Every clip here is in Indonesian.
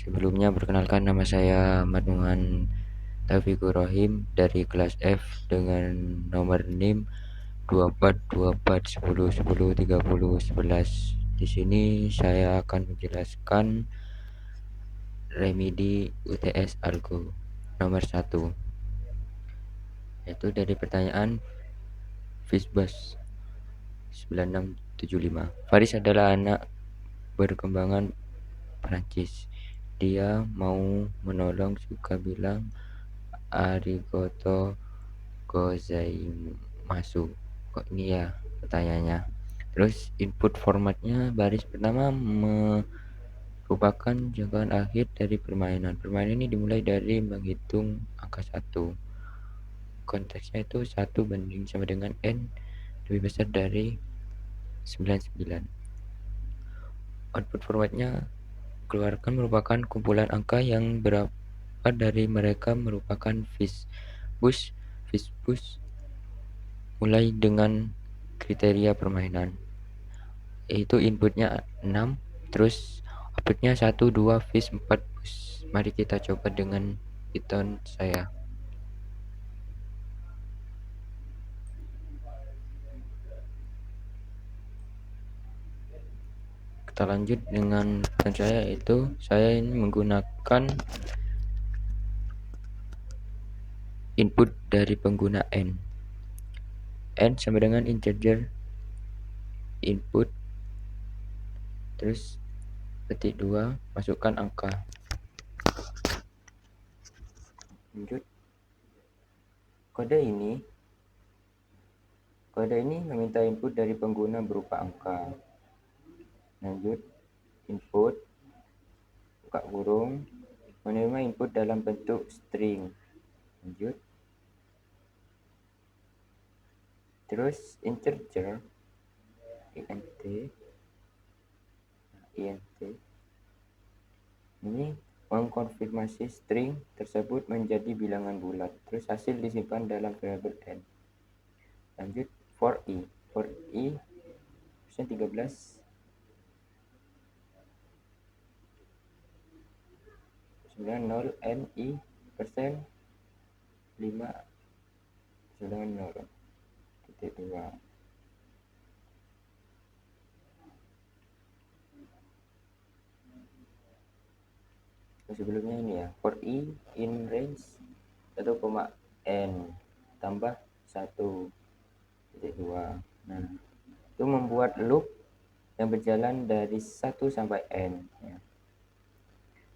Sebelumnya perkenalkan, nama saya Madnuhan Taufikur Rohim dari kelas F dengan nomor NIM 242410103011. Di sini saya akan menjelaskan remedi UTS Algo nomor 1, yaitu dari pertanyaan Fishbus 9675. Faris adalah anak berkembangan Prancis. Dia mau menolong, suka bilang arigato gozaimasu. Kok ini ya pertanyaannya. Terus input formatnya, baris pertama merupakan jangkaan akhir dari permainan. Permainan ini dimulai dari menghitung angka 1. Konteksnya itu 1 banding sama dengan n lebih besar dari 99. Output formatnya, keluarkan merupakan kumpulan angka yang berapa dari mereka merupakan Fishbus mulai dengan kriteria permainan, yaitu inputnya 6, terus outputnya 1, 2, fish, 4 bus. Mari kita coba dengan Python saya. Kita lanjut dengan Python saya, yaitu saya ini menggunakan input dari pengguna n sama dengan integer input, terus ketik 2, masukkan angka. Lanjut, kode ini meminta input dari pengguna berupa angka. Lanjut, input buka kurung menerima input dalam bentuk string. Lanjut, terus integer int ini mengkonfirmasi string tersebut menjadi bilangan bulat, terus hasil disimpan dalam variabel n. Lanjut, for i persen 13 0 n i persen 5 0 titik 2. Sebelumnya ini ya, for i in range 1, n tambah 1,2. Nah, itu membuat loop yang berjalan dari 1 sampai n ya.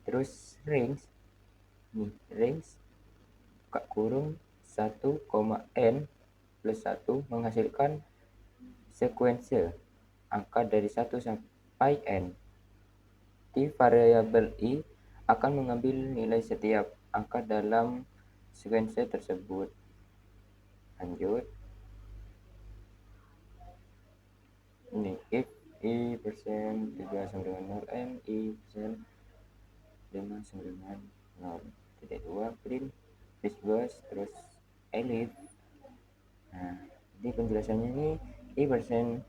Terus range buka kurung 1, n plus 1 menghasilkan sekuensi angka dari 1 sampai n. Di variabel i akan mengambil nilai setiap angka dalam sekuensi tersebut. Lanjut, ini if i persen 3 sama dengan 0 n i persen 5 sama dengan 0 titik 2, print Fishbus, terus elif. Nah, jadi penjelasannya ini i persen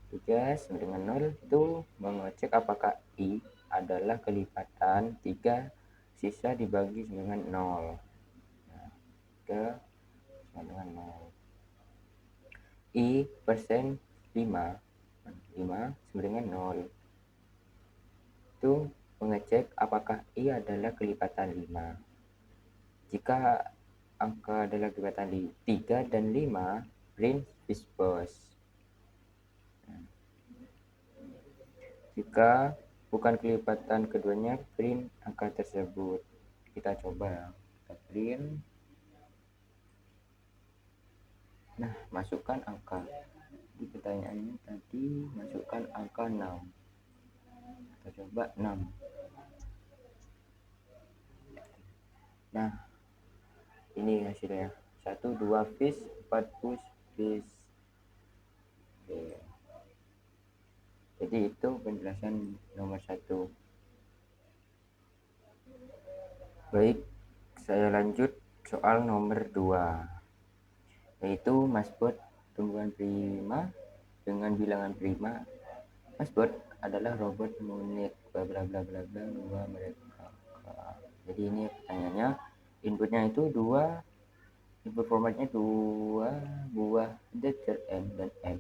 3 sama dengan 0 itu mengecek apakah i adalah kelipatan 3 sisa dibagi dengan 0. Nah, 3 sama dengan 0. I persen 5 sama dengan 0 itu mengecek apakah i adalah kelipatan 5. Jika angka adalah kelipatan 3 dan 5, print Fishbus. Jika bukan kelipatan keduanya, print angka tersebut. Kita coba, kita print. Nah, masukkan angka. Di pertanyaannya tadi masukkan angka 6. Kita coba 6. Nah, ini hasilnya. 1, 2 fish, 4 push fish. Oke. Jadi itu penjelasan nomor 1. Baik, saya lanjut soal nomor 2, yaitu masbot tumbuhan prima dengan bilangan prima. Masbot adalah robot menit bla bla bla bla bla mereka. Jadi ini pertanyaannya, inputnya itu input formatnya 2 buah integer n dan m.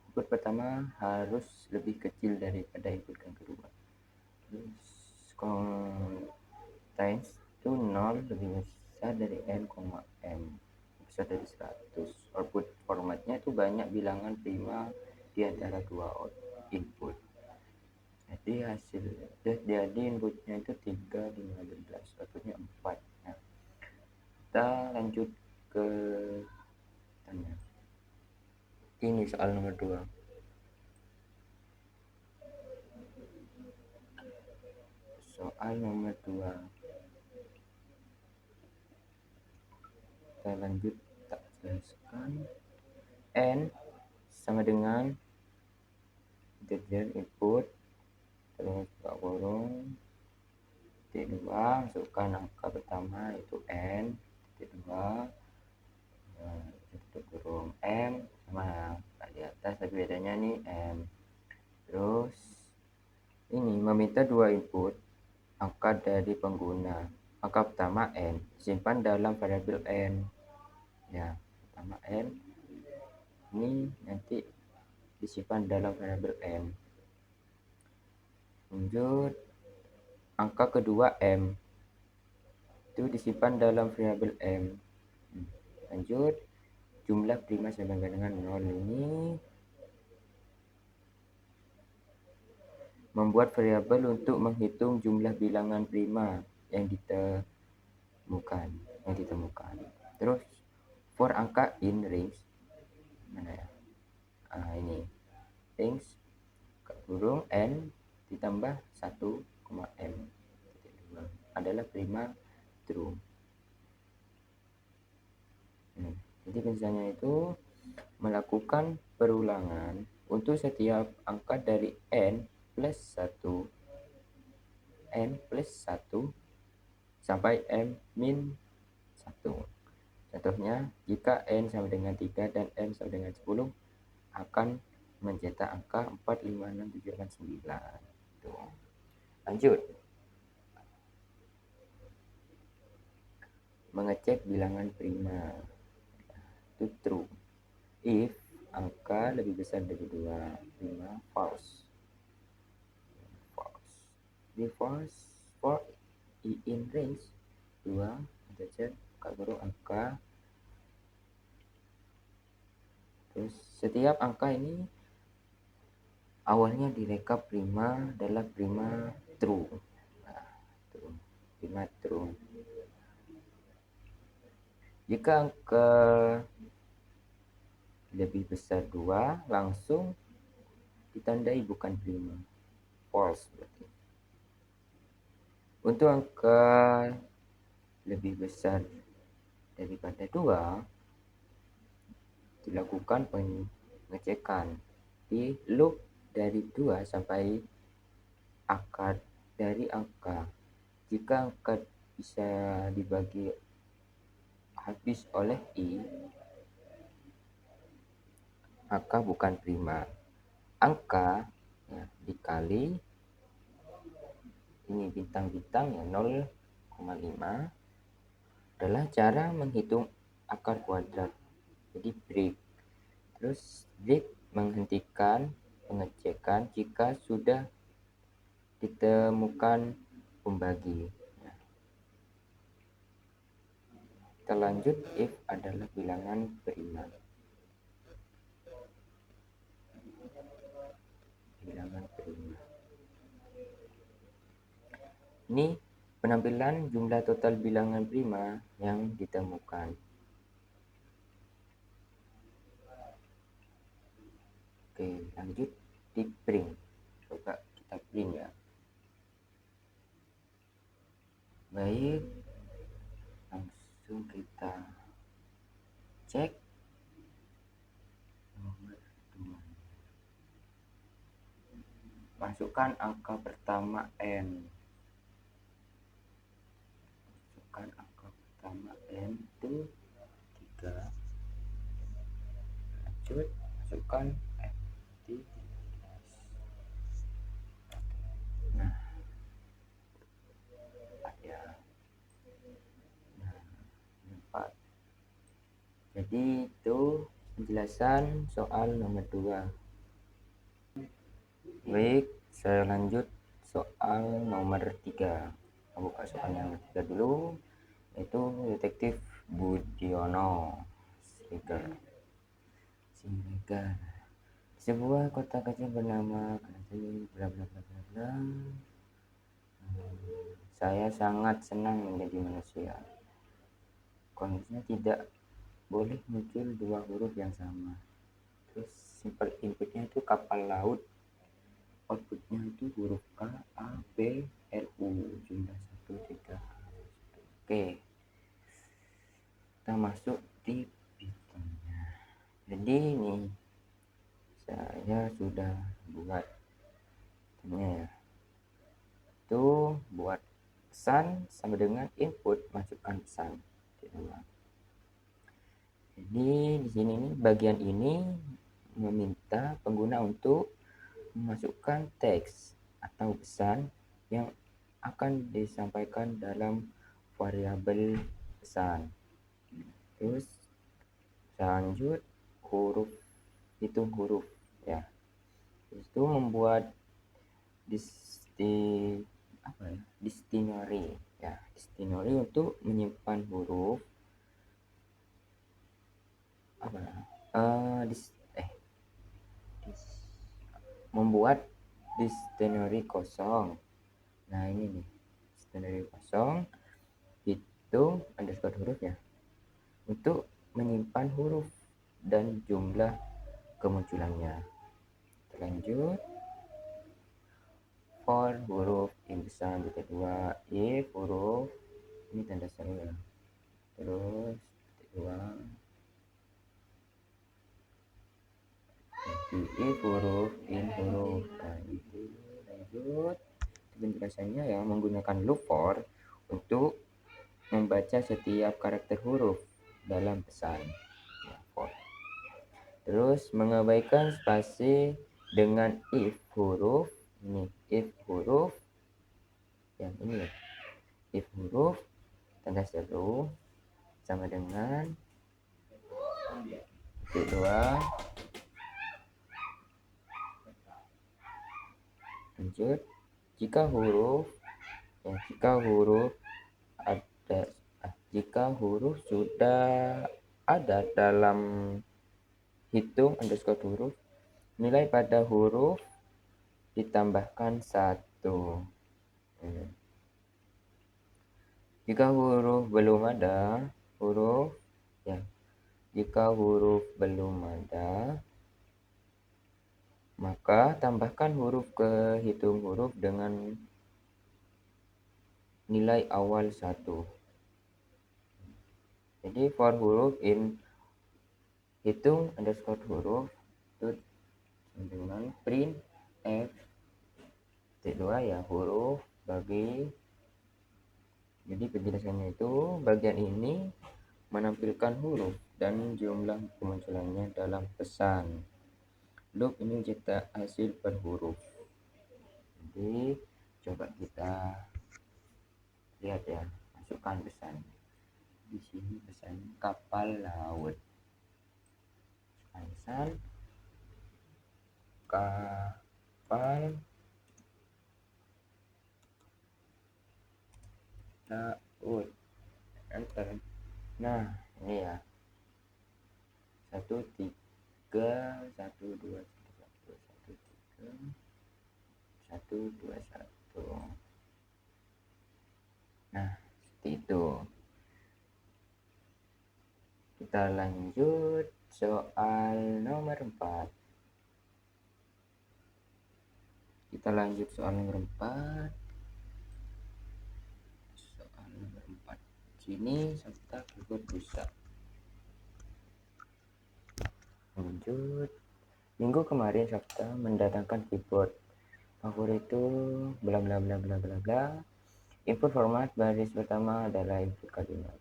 Input pertama harus lebih kecil daripada input yang kedua. Terus contains itu 0 lebih besar dari n, m besar dari 100. Output formatnya itu banyak bilangan prima di antara dua input. Jadi inputnya itu 3, 15, outputnya 4. Nah, kita lanjut ke tanya. Ini soal nomor 2. Soal nomor 2. Kita lanjut, tak jelaskan. N sama dengan integer input, terus buka kurung, titik 2, masukkan angka pertama yaitu n, titik 2, tutup kurung, m sama di atas tapi bedanya nih m. Terus ini meminta dua input angka dari pengguna. Angka pertama n simpan dalam variabel n. Ya, pertama n ini nanti disimpan dalam variabel n. Lanjut, angka kedua m itu disimpan dalam variabel m. Lanjut, jumlah prima sama dengan 0 ini membuat variabel untuk menghitung jumlah bilangan prima yang ditemukan. Terus for angka in range, mana ya? Ini range kurung n ditambah 1, m adalah prima true. Jadi misalnya itu melakukan perulangan untuk setiap angka dari n plus 1 sampai m min 1. Contohnya, jika n sama dengan 3 dan m sama dengan 10, akan mencetak angka 4, 5, 6, 7, 8, 9. Tuh. Lanjut. Mengecek bilangan prima. Itu true. If angka lebih besar dari 2, prima false. Di false for in range 2 integer kurung angka. Terus setiap angka ini awalnya direkap prima adalah prima true. Prima true. Jika angka lebih besar 2 langsung ditandai bukan prima, false berarti. Untuk angka lebih besar daripada 2 dilakukan pengecekan di loop dari 2 sampai akar dari angka. Jika angka bisa dibagi habis oleh i, maka bukan prima. Angka ya, dikali ini bintang-bintang ya 0,5 adalah cara menghitung akar kuadrat. Jadi break. Terus break menghentikan pengecekan jika sudah ditemukan pembagi. Kita lanjut, if adalah bilangan prima. Bilangan prima. Ini penampilan jumlah total bilangan prima yang ditemukan. Oke, lanjut di print. Coba kita print ya. Baik, langsung kita cek nomor 2. Masukkan angka pertama n. Itu 3. Lanjut, masukkan FT. Nah, Jadi itu penjelasan soal nomor 2. Baik, saya lanjut soal nomor 3. Buka soal nomor 3 dulu, yaitu detektif Budiono Siregar. Sebuah kota kecil bernama bla bla bla bla bla. Saya sangat senang menjadi manusia. Kondisinya tidak boleh muncul dua huruf yang sama. Terus simple inputnya itu kapal laut, outputnya itu huruf K, A, B, L, U, jumlah 1, 3. Oke, kita masuk di bikinnya. Jadi ini saya sudah buat ya. Itu buat pesan sama dengan input, masukkan pesan. Jadi di sini nih, bagian ini meminta pengguna untuk memasukkan teks atau pesan yang akan disampaikan dalam variabel pesan. Terus lanjut hitung huruf ya. Itu membuat destinary ya. Destinary untuk menyimpan huruf membuat destinary kosong. Nah ini nih, destinary kosong, hitung underscore huruf ya, untuk menyimpan huruf dan jumlah kemunculannya. Lanjut, for huruf in besar titik 2, if huruf ini tanda seru ya, terus titik 2, if huruf in huruf. Nah, itu lanjut penjelasannya ya, menggunakan loop for untuk membaca setiap karakter huruf dalam pesan ya, for. Terus mengabaikan spasi dengan if huruf ini, if huruf yang ini ya, if huruf tanda seru sama dengan titik 2. Lanjut, jika huruf sudah ada dalam hitung underscore huruf, nilai pada huruf ditambahkan 1. Jika huruf belum ada, maka tambahkan huruf ke hitung huruf dengan nilai awal 1. Jadi for huruf in hitung underscore huruf itu dengan print f titik 2 ya, huruf bagi. Jadi penjelasannya itu bagian ini menampilkan huruf dan jumlah kemunculannya dalam pesan. Loop ini cetak hasil per huruf. Jadi coba kita lihat ya, masukkan pesan. Di sini pesan kapal laut. Pesan kapal laut. Enter. Nah, ini ya. 1 3 1 2 1 2 1. Nah, seperti itu. Kita lanjut soal nomor 4. Soal nomor 4. Sini serta keyboard rusak. Lanjut. Minggu kemarin Sabta mendatangkan keyboard favorit itu bla bla bla bla bla bla. Input format baris pertama adalah input kalimat.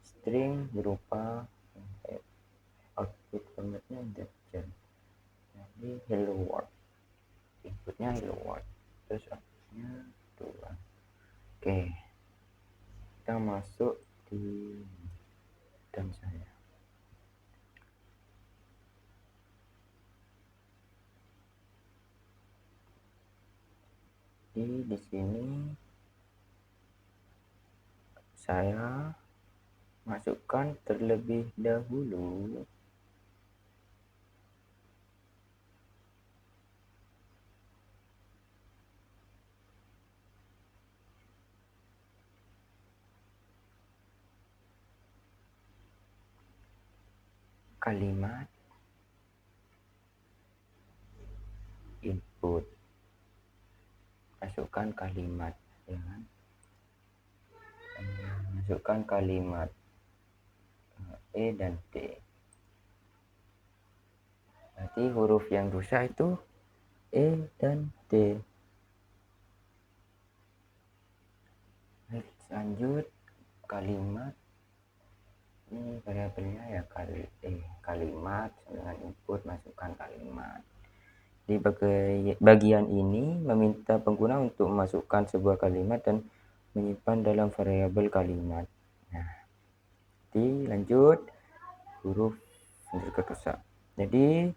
String berupa output formatnya integer. Jadi hello world. Inputnya hello world. Terus outputnya 2. Oke. Kita masuk di dan saya. Di sini saya masukkan terlebih dahulu kalimat input, masukkan kalimat, ya kan? Masukkan kalimat E dan D. Berarti huruf yang rusak itu E dan D. Lanjut kalimat, ini variabelnya ya kalimat dengan input, masukkan kalimat. Di bagian ini meminta pengguna untuk memasukkan sebuah kalimat dan menyimpan dalam variabel kalimat. Nah, lanjut huruf underscore rusak. Jadi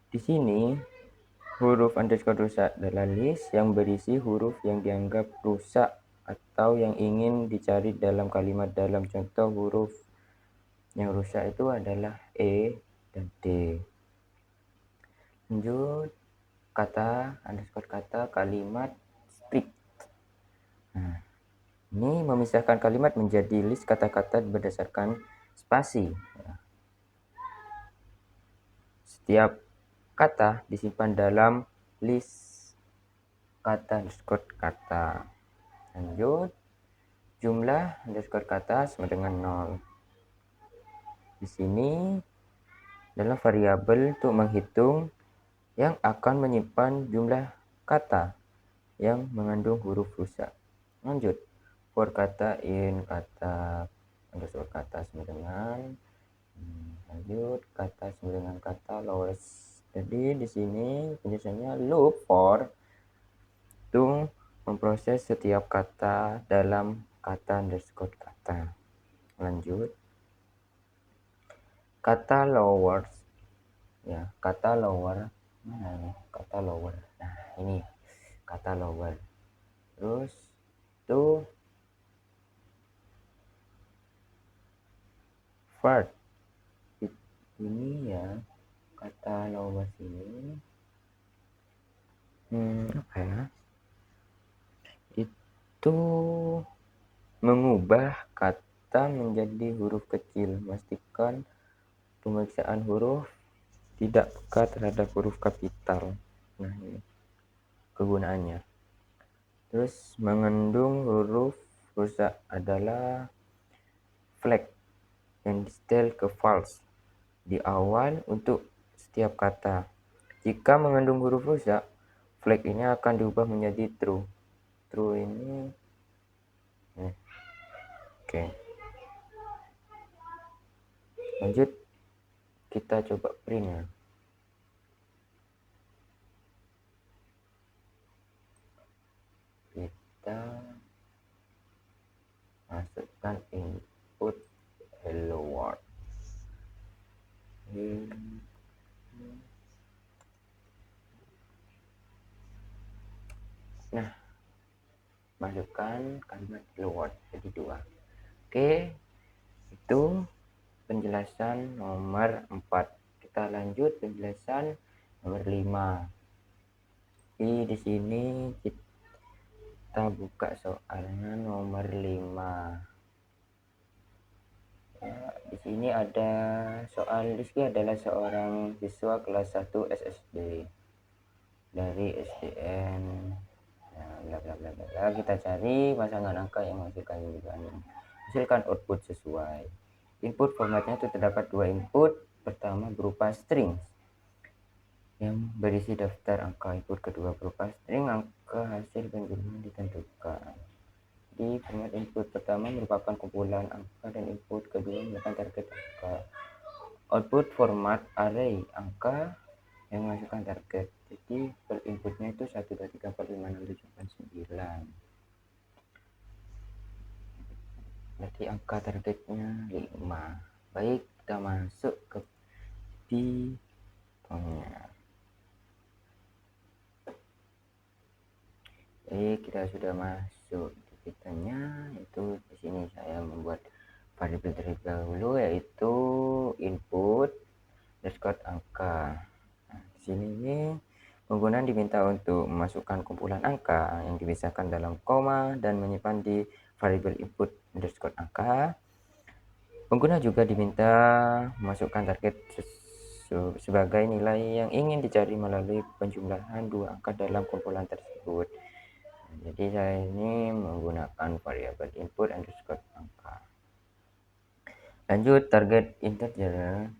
di sini huruf underscore rusak adalah list yang berisi huruf yang dianggap rusak atau yang ingin dicari dalam kalimat. Dalam contoh, huruf yang rusak itu adalah E dan D. Lanjut kata underscore kata kalimat strict. Nah, ini memisahkan kalimat menjadi list kata-kata berdasarkan spasi. Setiap kata disimpan dalam list kata underscore kata. Lanjut jumlah underscore kata sama dengan 0. Di sini dalam variabel untuk menghitung yang akan menyimpan jumlah kata yang mengandung huruf rusak. Lanjut for kata in kata underscore kata sama dengan lanjut kata sama dengan kata lowers. Jadi di sini penjelasannya loop for itu memproses setiap kata dalam kata underscore kata. Lanjut kata lowers, ya kata lower, mana ini kata lower, nah ini kata lower. Terus itu first ini ya kata lower ini apa ya, itu mengubah kata menjadi huruf kecil, memastikan pemeriksaan huruf tidak peka terhadap huruf kapital. Nah ini kegunaannya. Terus mengandung huruf rusak adalah flag yang disetel ke false di awal untuk setiap kata. Jika mengandung huruf rusak, flag ini akan diubah menjadi true. True ini oke. Lanjut kita coba print ya. Kita masukkan input hello world. Nah, masukkan kalimat hello world jadi 2. Oke, itu penjelasan nomor 4. Kita lanjut penjelasan nomor 5. Di sini kita buka soalnya nomor 5. Di sini ada soal. Rizky adalah seorang siswa kelas 1 SSD dari SDN bla bla bla bla. Kita cari pasangan angka yang menghasilkan output sesuai. Input formatnya itu terdapat 2 input. Pertama berupa string yang berisi daftar angka. Input kedua berupa string angka hasil penjumlahan ditentukan. Di format input pertama merupakan kumpulan angka dan input kedua merupakan target angka. Output format array angka yang menghasilkan target. Jadi per inputnya itu 1, 2, 3, 4, 5, 6, 7, 8, 9. Berarti angka targetnya 5. Baik, kita masuk ke Python-nya. Baik, kita sudah masuk di Python-nya. Itu di sini saya membuat variabel terlebih dahulu, yaitu input underscore angka. Nah, di sini ini penggunaan diminta untuk memasukkan kumpulan angka yang dipisahkan dalam koma dan menyimpan di variabel input underscore angka. Pengguna juga diminta memasukkan target sebagai nilai yang ingin dicari melalui penjumlahan dua angka dalam kumpulan tersebut. Jadi saya ini menggunakan variabel input underscore angka. Lanjut, target integer.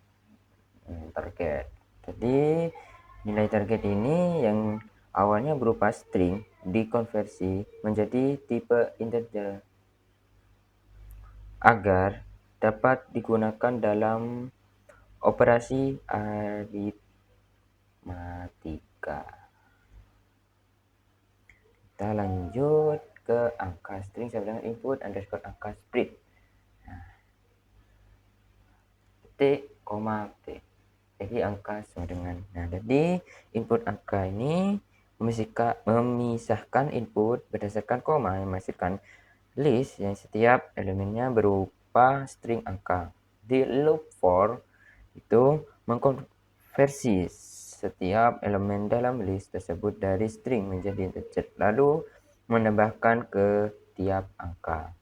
Target. Jadi nilai target ini yang awalnya berupa string dikonversi menjadi tipe integer agar dapat digunakan dalam operasi aritmatika. Kita lanjut ke angka string sama dengan input underscore angka split. T, T. Jadi angka sama dengan. Nah, jadi input angka ini memisahkan input berdasarkan koma yang menghasilkan list yang setiap elemennya berupa string angka. Di loop for itu mengkonversi setiap elemen dalam list tersebut dari string menjadi integer, lalu menambahkan ke tiap angka.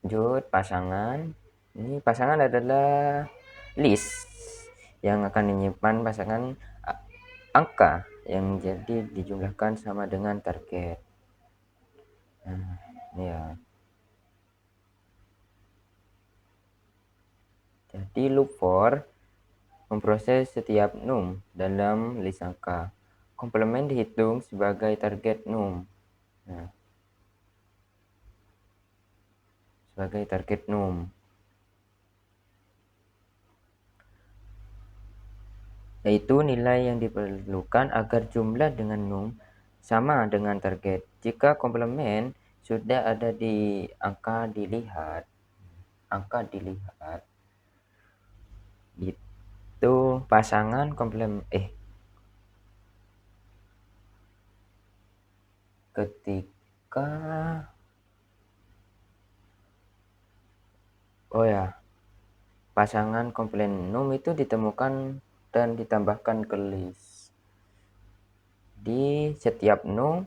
Lanjut, pasangan. Ini pasangan adalah list yang akan menyimpan pasangan angka yang jadi dijumlahkan sama dengan target. Nah, ya. Jadi loop for memproses setiap num dalam list angka. Komplement dihitung sebagai target num. Nah, sebagai target num. Yaitu nilai yang diperlukan agar jumlah dengan num sama dengan target. Jika komplement sudah ada di angka dilihat itu pasangan komplement ketika pasangan komplement num itu ditemukan dan ditambahkan ke list. Di setiap num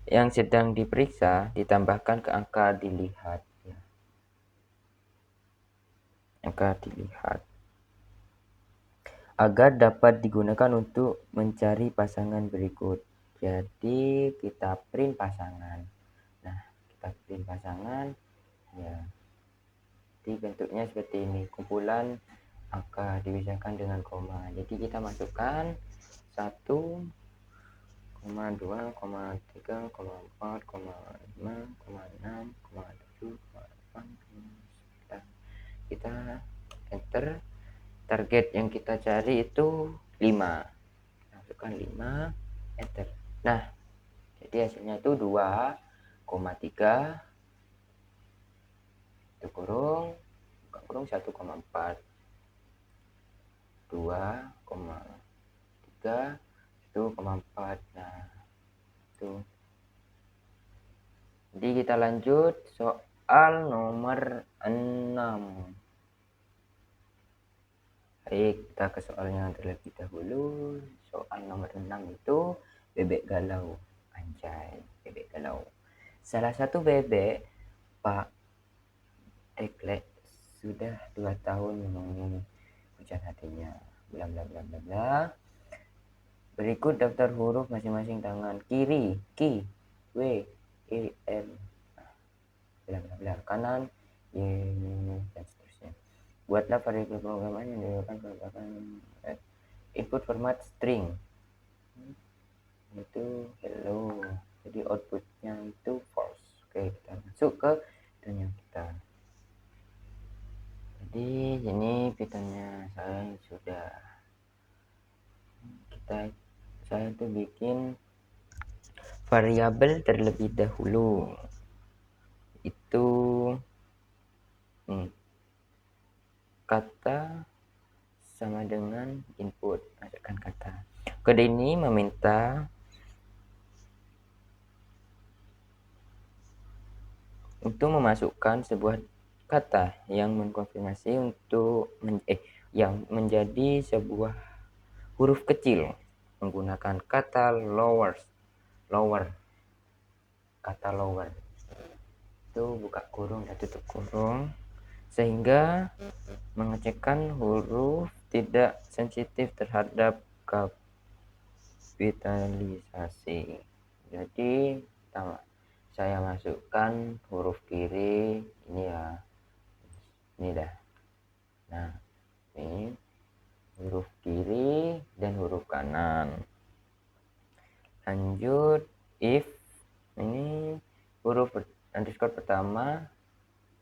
yang sedang diperiksa ditambahkan ke angka dilihat. Angka dilihat. Agar dapat digunakan untuk mencari pasangan berikut. Jadi kita print pasangan. Nah, kita print pasangan. Ya. Jadi bentuknya seperti ini. Kumpulan angka dipisahkan dengan koma. Jadi kita masukkan 1, 2, 3, 4, 5, 6, 7, 8, 9. Kita enter. Target yang kita cari itu 5. Masukkan 5, enter. Nah, jadi hasilnya itu 2,3 itu kurung 1,4 2,3 1,4. Nah, itu. Jadi kita lanjut soal nomor 6. Baik, kita ke soalnya terlebih dahulu. Soal nomor 6 itu bebek galau. Anjay, bebek galau. Salah satu bebek, Pak Eklek, sudah 2 tahun menunggu hujan hatinya. Bla bla bla bla bla. Berikut daftar huruf masing-masing tangan kiri, K, W, E, M, bla bla bla. Kanan, Y, dan seterusnya. Buatlah variabel pemrograman yang digunakan menggunakan input format string. Itu hello. Jadi outputnya itu false. Oke, kita masuk ke Python kita. Jadi ini Pythonnya saya sudah saya tuh bikin variabel terlebih dahulu. yaitu kata sama dengan input, masukkan kata. Kode ini meminta untuk memasukkan sebuah kata yang mengkonfirmasi untuk yang menjadi sebuah huruf kecil menggunakan kata lower, kata lower itu buka kurung dan tutup kurung, sehingga mengecekkan huruf tidak sensitif terhadap kapitalisasi. Jadi saya masukkan huruf kiri ini ya, ini dah. Nah, ini huruf kiri dan huruf kanan. Lanjut if ini huruf underscore pertama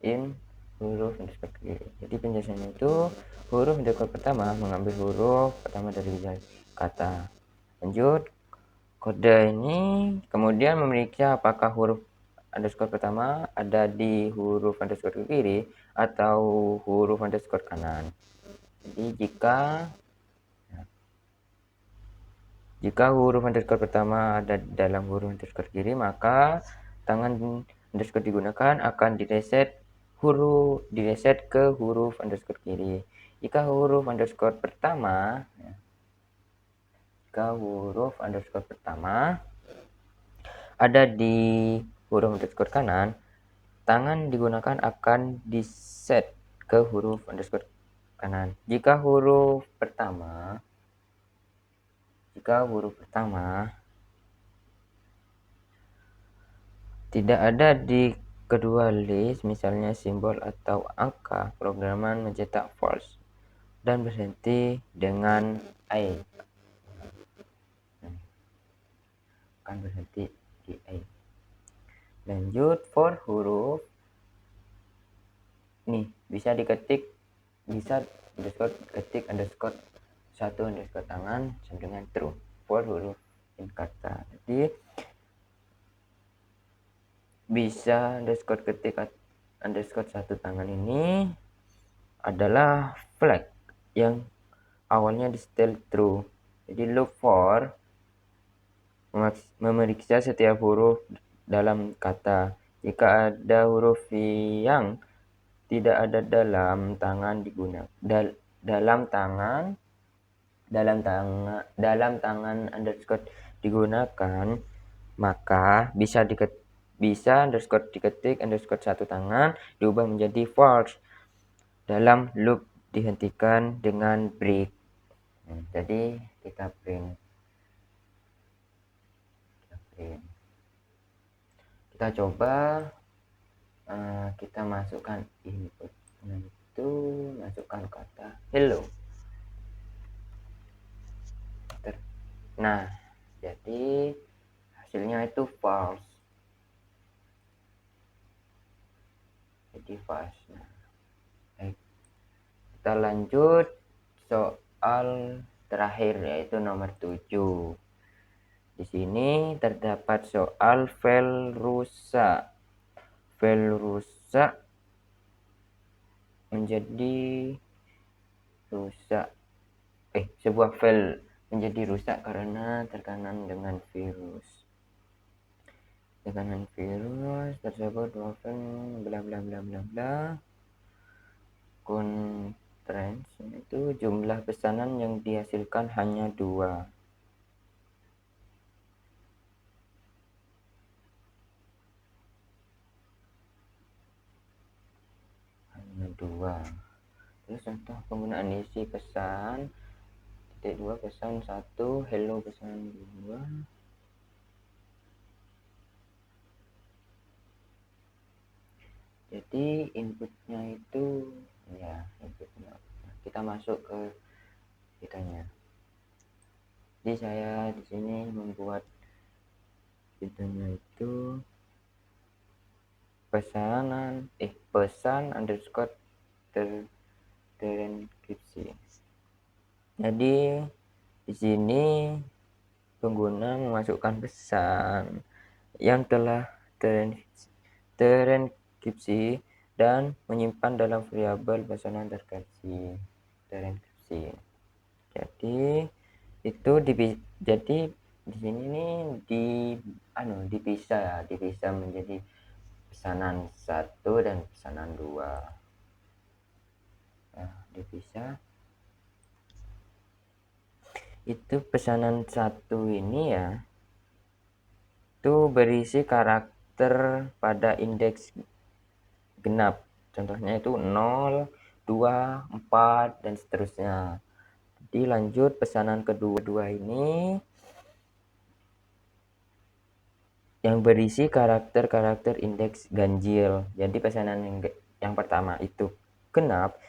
in huruf underscore kiri. Jadi penjelasannya itu huruf underscore pertama mengambil huruf pertama dari kata. Lanjut kode ini kemudian memeriksa apakah huruf underscore pertama ada di huruf underscore kiri atau huruf underscore kanan. Jadi jika huruf underscore pertama ada dalam huruf underscore kiri, maka tangan underscore digunakan akan direset ke huruf underscore kiri. Jika huruf underscore pertama ada di huruf underscore kanan, tangan digunakan akan diset ke huruf underscore kanan. Jika huruf pertama tidak ada di kedua list, misalnya simbol atau angka, pemrograman mencetak false dan berhenti dengan I. Akan berhenti di I. Lanjut for huruf nih bisa underscore ketik underscore 1 underscore tangan sama dengan true for huruf in kata. Jadi bisa underscore ketik underscore 1 tangan ini adalah flag yang awalnya di setel true. Jadi look for memeriksa setiap huruf dalam kata. Jika ada huruf yang tidak ada dalam tangan underscore digunakan, maka bisa underscore diketik underscore 1 tangan diubah menjadi false dalam loop dihentikan dengan break. Jadi kita print. Kita coba kita masukkan input, itu masukkan kata hello. Nah, jadi hasilnya itu false. Nah, kita lanjut soal terakhir yaitu nomor 7. Di sini terdapat soal file rusak. Sebuah file menjadi rusak karena tekanan dengan virus. Tekanan virus tersebut bla bla bla bla bla. Constraints itu jumlah pesanan yang dihasilkan hanya 2. Terus contoh penggunaan isi pesan titik 2 pesan 1 hello pesan 2. Jadi inputnya itu kita masuk ke kitanya. Jadi saya di sini membuat kitanya itu pesan underscore terenkripsi. Jadi di sini pengguna memasukkan pesan yang telah deskripsi dan menyimpan dalam variabel pesanan terenkripsi. Jadi itu jadi di sini nih dipisah menjadi pesanan 1 dan pesanan 2. Nah, dipisah. Itu pesanan 1 ini ya, itu berisi karakter pada indeks genap. Contohnya itu 0, 2, 4 dan seterusnya. Jadi lanjut pesanan kedua ini yang berisi karakter-karakter indeks ganjil. Jadi pesanan yang pertama itu genap,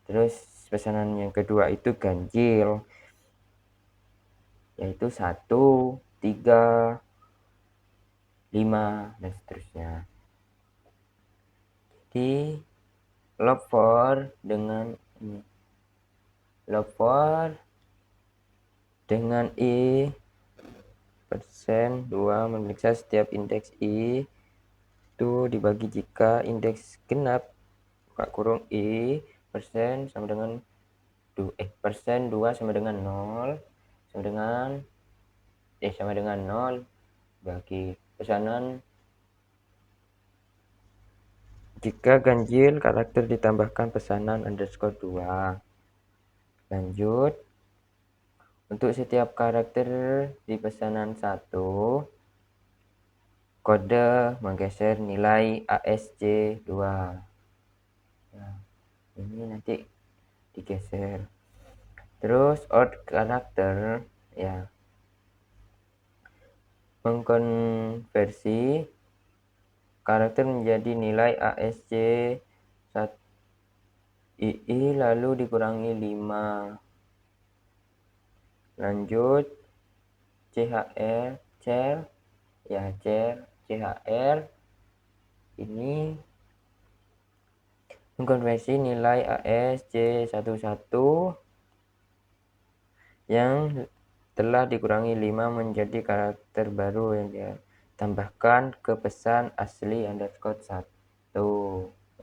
terus pesanan yang kedua itu ganjil, yaitu 1, 3, 5 dan seterusnya. Jadi log for dengan ini, log for dengan i persen 2 memeriksa setiap indeks i itu dibagi jika indeks genap buka kurung i persen sama dengan persen 2 sama dengan 0 sama dengan 0 bagi pesanan jika ganjil karakter ditambahkan pesanan underscore 2. Lanjut, untuk setiap karakter di pesanan 1 kode menggeser nilai ASC2. Nah, ini nanti digeser. Terus out karakter ya mengkonversi karakter menjadi nilai ASC II lalu dikurangi 5. Lanjut CHR CHR ini mengkonversi nilai ASC11 yang telah dikurangi 5 menjadi karakter baru yang ditambahkan ke pesan asli underscore 1.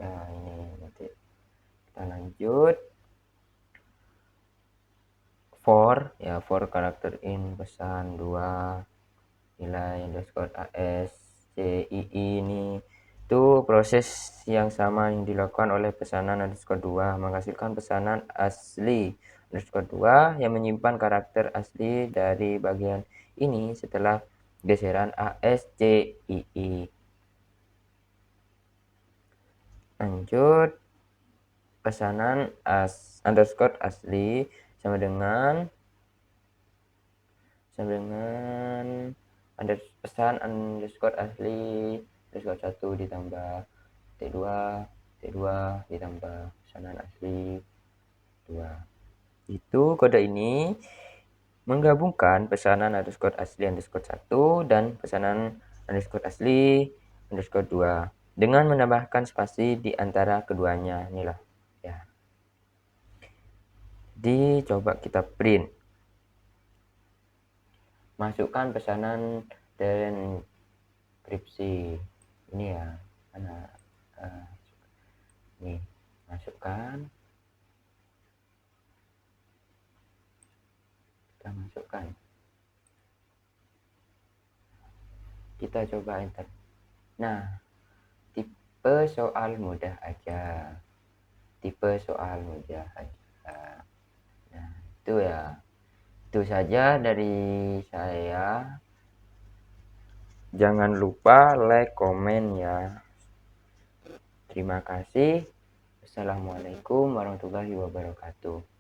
Nah, ini nanti kita lanjut. For karakter in pesan 2 nilai underscore ASCII ini itu proses yang sama yang dilakukan oleh pesanan underscore 2 menghasilkan pesanan asli underscore 2 yang menyimpan karakter asli dari bagian ini setelah geseran ASCII. Lanjut, pesanan underscore asli sama dengan pesan underscore asli underscore 1 ditambah T2 ditambah pesanan asli 2. Itu kode ini menggabungkan pesanan underscore asli underscore 1 dan pesanan underscore asli underscore 2 dengan menambahkan spasi di antara keduanya. Inilah ya. Jadi coba kita print. Masukkan pesanan dan enkripsi ini ya. Nih, masukkan. Kita masukkan. Kita coba enter. Nah, tipe soal mudah aja. Nah, itu ya. Itu saja dari saya. Jangan lupa like, komen ya. Terima kasih. Assalamualaikum warahmatullahi wabarakatuh.